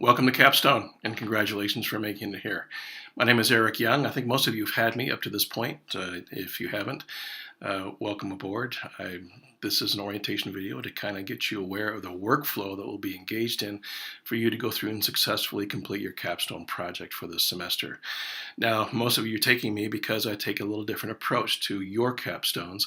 Welcome to Capstone, and congratulations for making it here. My name is Eric Young. I think most of you have had me up to this point. If you haven't, welcome aboard. This is an orientation video to kind of get you aware of the workflow that we'll be engaged in for you to go through and successfully complete your capstone project for this semester. Now, most of you are taking me because I take a little different approach to your capstones.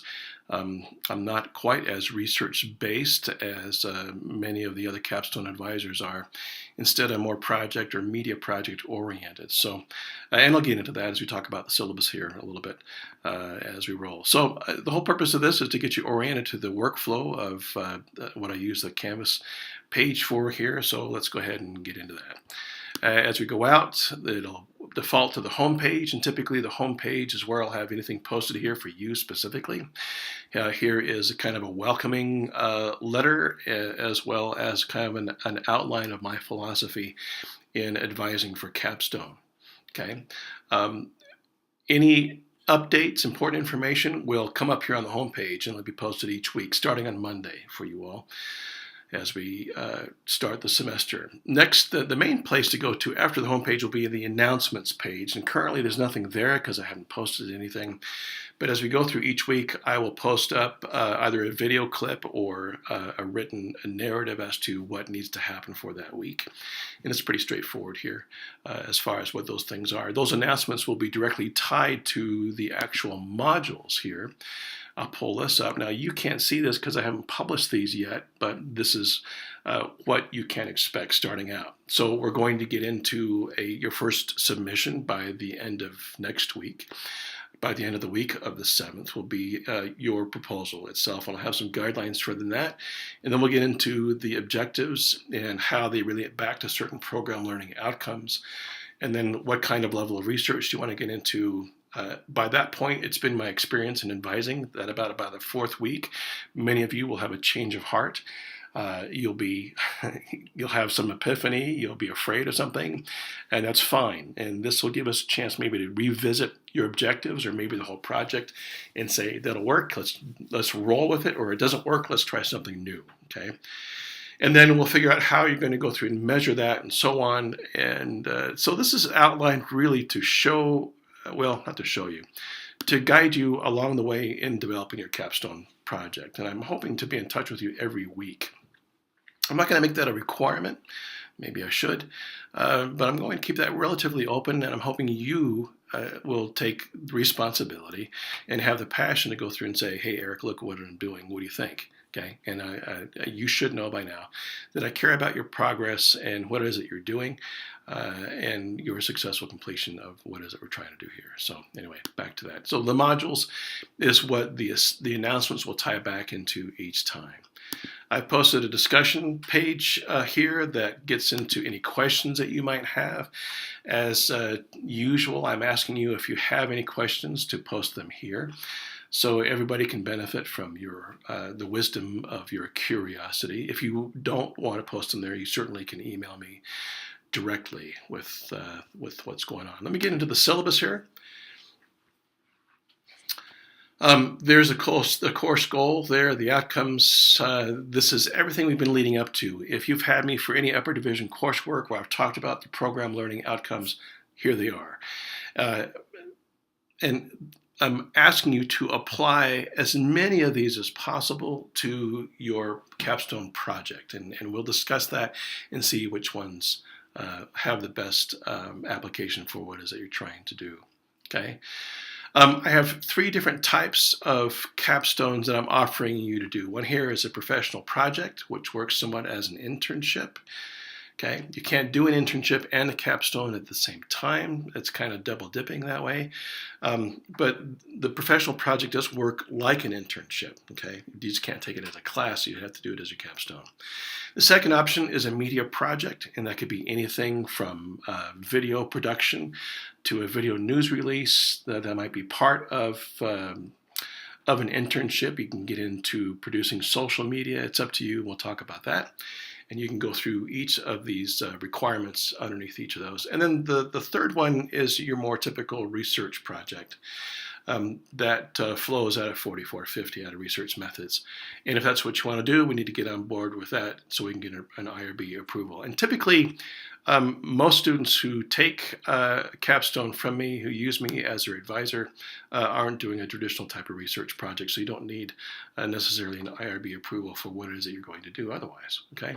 I'm not quite as research-based as many of the other capstone advisors are. Instead, I'm more project or media project oriented. So, and I'll get into that as we talk about the syllabus here a little bit as we roll. So the whole purpose of this is to get you oriented to the workflow of what I use the Canvas page for here. So let's go ahead and get into that. As we go out, it'll default to the home page, and typically the home page is where I'll have anything posted here for you specifically. Here is a kind of a welcoming letter, as well as kind of an outline of my philosophy in advising for capstone. Okay, any updates, important information will come up here on the home page, and it'll be posted each week, starting on Monday for you all as we start the semester. Next, the main place to go to after the homepage will be the announcements page. And currently there's nothing there because I haven't posted anything. But as we go through each week, I will post up either a video clip or a written narrative as to what needs to happen for that week. And it's pretty straightforward here as far as what those things are. Those announcements will be directly tied to the actual modules here. I'll pull this up. Now, you can't see this because I haven't published these yet, but this is what you can expect starting out. So we're going to get into your first submission by the end of next week. By the end of the week of the 7th will be your proposal itself. I'll have some guidelines for that. And then we'll get into the objectives and how they relate back to certain program learning outcomes. And then what kind of level of research do you want to get into. By that point, it's been my experience in advising that about the 4th week, many of you will have a change of heart. You'll have some epiphany. You'll be afraid of something, and that's fine. And this will give us a chance maybe to revisit your objectives or maybe the whole project and say that'll work. Let's roll with it, or it doesn't work. Let's try something new. Okay. And then we'll figure out how you're going to go through and measure that and so on. And so this is outlined really to show. Well, not to show you, to guide you along the way in developing your capstone project. And I'm hoping to be in touch with you every week. I'm not going to make that a requirement. Maybe I should. But I'm going to keep that relatively open, and I'm hoping you will take responsibility and have the passion to go through and say, hey, Eric, look what I'm doing. What do you think? Okay, and you should know by now that I care about your progress and what it is that you're doing and your successful completion of what it is that we're trying to do here. So anyway, back to that. So the modules is what the announcements will tie back into each time. I've posted a discussion page here that gets into any questions that you might have. As usual, I'm asking you if you have any questions to post them here, so everybody can benefit from the wisdom of your curiosity. If you don't want to post them there, you certainly can email me directly with what's going on. Let me get into the syllabus here. There's the course goal there, the outcomes. This is everything we've been leading up to. If you've had me for any upper division coursework where I've talked about the program learning outcomes, here they are. And I'm asking you to apply as many of these as possible to your capstone project. And we'll discuss that and see which ones have the best application for what it is that you're trying to do. Okay. I have 3 different types of capstones that I'm offering you to do. One here is a professional project, which works somewhat as an internship. Okay, you can't do an internship and a capstone at the same time. It's kind of double dipping that way. But the professional project does work like an internship. Okay, you just can't take it as a class. You have to do it as your capstone. The second option is a media project, and that could be anything from video production to a video news release that might be part of an internship. You can get into producing social media. It's up to you. We'll talk about that. And you can go through each of these requirements underneath each of those. And then the third one is your more typical research project that flows out of 4450 out of research methods. And if that's what you want to do, we need to get on board with that so we can get an IRB approval. And typically, Most students who take Capstone from me, who use me as their advisor, aren't doing a traditional type of research project, so you don't need necessarily an IRB approval for what it is that you're going to do otherwise, okay?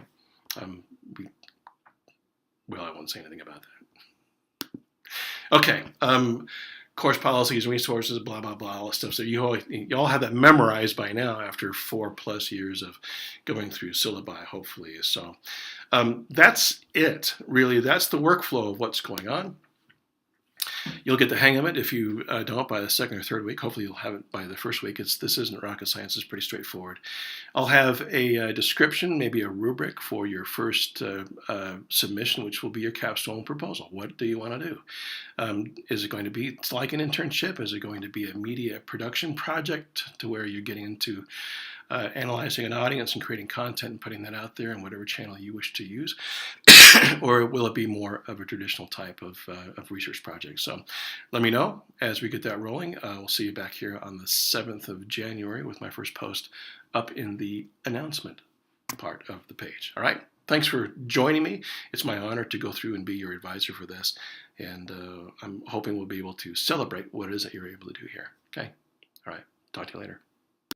Well, I won't say anything about that. Okay, course policies, resources, blah, blah, blah, all that stuff. So you all have that memorized by now after 4+ years of going through syllabi, hopefully. So that's it, really. That's the workflow of what's going on. You'll get the hang of it if you don't by the second or third week. Hopefully you'll have it by the first week. This isn't rocket science. It's pretty straightforward. I'll have a description, maybe a rubric for your first submission, which will be your capstone proposal. What do you want to do? Is it going to be like an internship? Is it going to be a media production project to where you're getting into analyzing an audience and creating content and putting that out there in whatever channel you wish to use? Or will it be more of a traditional type of research project? So let me know as we get that rolling. We'll see you back here on the 7th of January with my first post up in the announcement part of the page. All right. Thanks for joining me. It's my honor to go through and be your advisor for this. And I'm hoping we'll be able to celebrate what it is that you're able to do here. Okay. All right. Talk to you later.